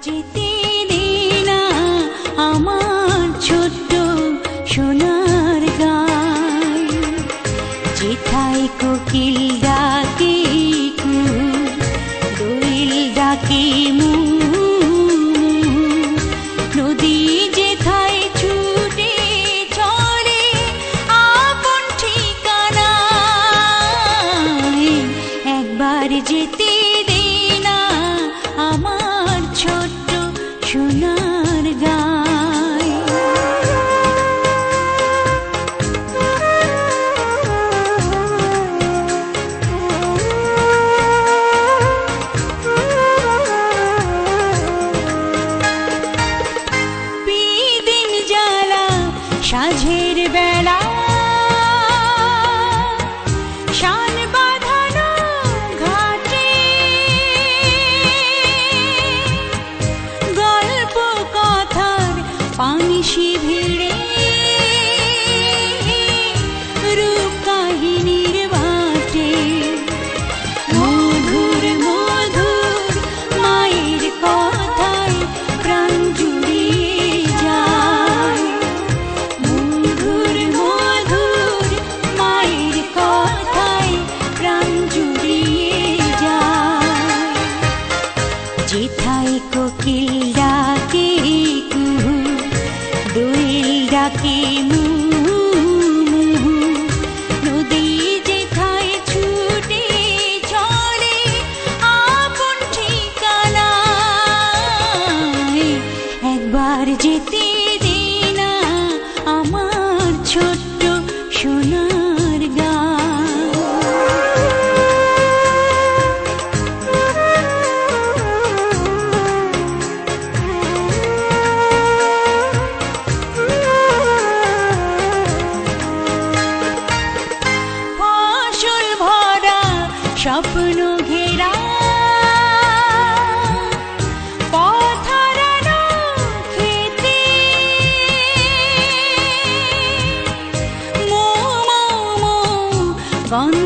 যেতে দে না আমার ছোট্ট সোনার গায়, যেথায় কোকিল ডাকে কু, দোয়েল ডাকে মু, নদী যেথায় ছুটে চলে আপন ঠিকানায়, একবার যেতে দে না আমার ছোট্ট সোনার গায়। বিদিন জ্বালা সাঁঝের বেলা, শান বাঁধানো ঘাটে, গল্প কথার পানিশি ভিড়ে, রূপ কাহিনীর বাটে, মধুর মধুর মায়ের কথায় প্রাণ জুড়িয়ে যায়, মধুর মধুর মায়ের কথায় প্রাণ জুড়িয়ে যায়, যেথায় কোকিল ডাকে কুহু, দোয়েল ডাকে মু, নদী যেথায় ছুটে চলে আপন ঠিকানায়, একবার যেতে দে না আমার ছোট্ট সোনার গায়। ফসল ভরা স্বপ্ন ঘেরা, পথ হারানো খেতে, মৌ মৌ মৌ গন্ধ